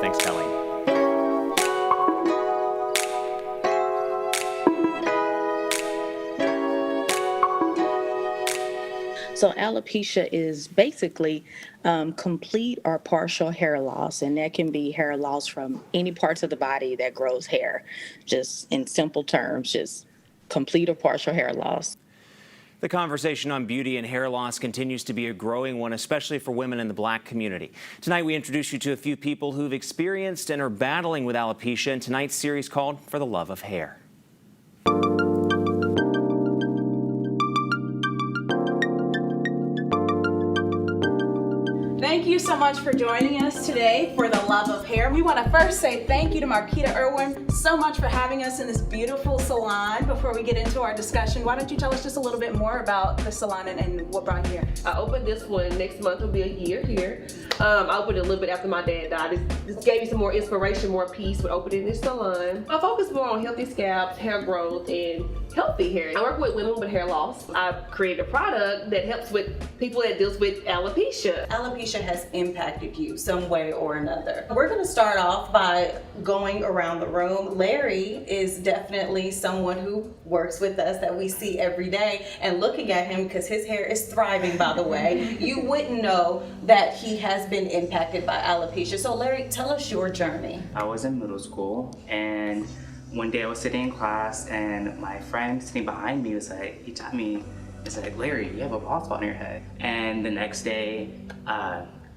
Thanks, Kelly. So alopecia is basically complete or partial hair loss, and that can be hair loss from any parts of the body that grows hair. Just in simple terms, just complete or partial hair loss. The conversation on beauty and hair loss continues to be a growing one, especially for women in the Black community. Tonight, we introduce you to a few people who've experienced and are battling with alopecia in tonight's series called For the Love of Hair. Thank you so much for joining us today for The Love of Hair. We want to first say thank you to Marquita Irwin so much for having us in this beautiful salon. Before we get into our discussion, why don't you tell us just a little bit more about the salon and what brought you here? I opened this one, next month will be a year here. I opened it a little bit after my dad died. This gave me some more inspiration, more peace with opening this salon. I focus more on healthy scalps, hair growth, and healthy hair. I work with women with hair loss. I've created a product that helps with people that deals with alopecia. Alopecia has impacted you some way or another. We're going to start off by going around the room. Larry is definitely someone who works with us that we see every day, and looking at him, because his hair is thriving, by the way, you wouldn't know that he has been impacted by alopecia. So Larry, tell us your journey. I was in middle school, and one day I was sitting in class, and my friend sitting behind me was like, he tapped me, he's like, Larry, you have a bald spot on your head. And the next day,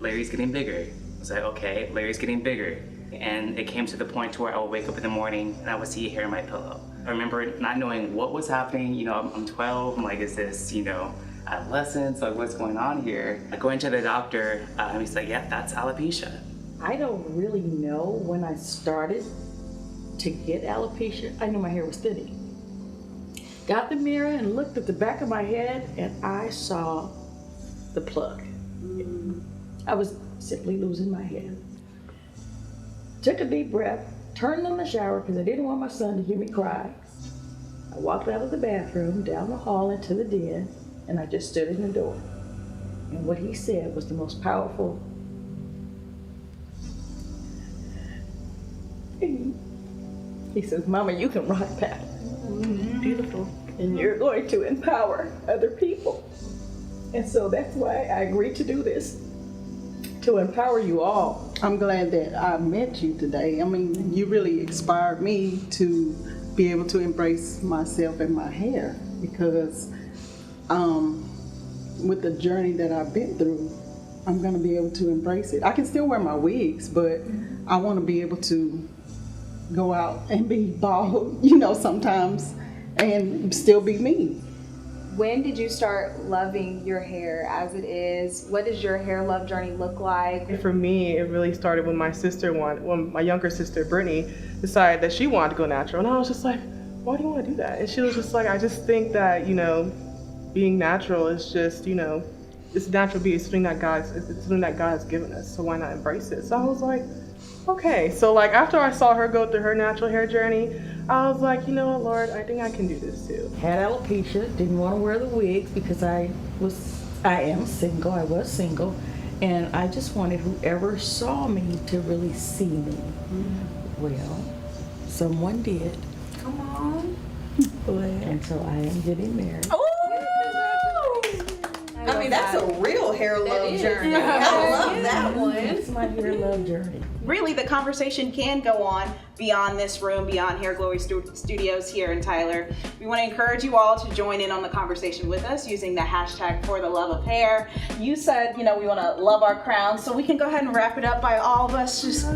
Larry's getting bigger. I was like, okay, Larry's getting bigger. And it came to the point where I would wake up in the morning and I would see hair in my pillow. I remember not knowing what was happening. You know, I'm 12, I'm like, is this, you know, adolescence? Like, what's going on here? I go into the doctor, he's like, yeah, that's alopecia. I don't really know when I started to get alopecia. I knew my hair was thinning. Got the mirror and looked at the back of my head, and I saw the plug. I was simply losing my hair. Took a deep breath, turned in the shower because I didn't want my son to hear me cry. I walked out of the bathroom, down the hall into the den, and I just stood in the door. And what he said was the most powerful. He says, Mama, you can rock that. Beautiful. And you're going to empower other people. And so that's why I agreed to do this, to empower you all. I'm glad that I met you today. I mean, you really inspired me to be able to embrace myself and my hair, because with the journey that I've been through, I'm going to be able to embrace it. I can still wear my wigs, but I want to be able to go out and be bald, you know, sometimes, and still be me. When did you start loving your hair as it is? What does your hair love journey look like? For me, it really started when my sister when my younger sister, Brittany, decided that she wanted to go natural. And I was just like, why do you want to do that? And she was just like, I just think that, you know, being natural is just, you know, it's natural beauty. It's something that God has given us. So why not embrace it? So I was like, okay. So like after I saw her go through her natural hair journey, I was like, you know what, Lord, I think I can do this too. Had alopecia, didn't want to wear the wigs because I am single, I was single, and I just wanted whoever saw me to really see me. Well, someone did. Come on. And so I am getting married. I mean, that's a real hair love journey. I love that one. It's my hair love journey. Really, the conversation can go on beyond this room, beyond Hair Glory Studios here in Tyler. We want to encourage you all to join in on the conversation with us using the hashtag For the Love of Hair. You said, you know, we want to love our crowns, so we can go ahead and wrap it up by all of us just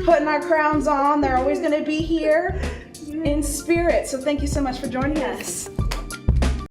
putting our crowns on. They're always going to be here in spirit. So thank you so much for joining us.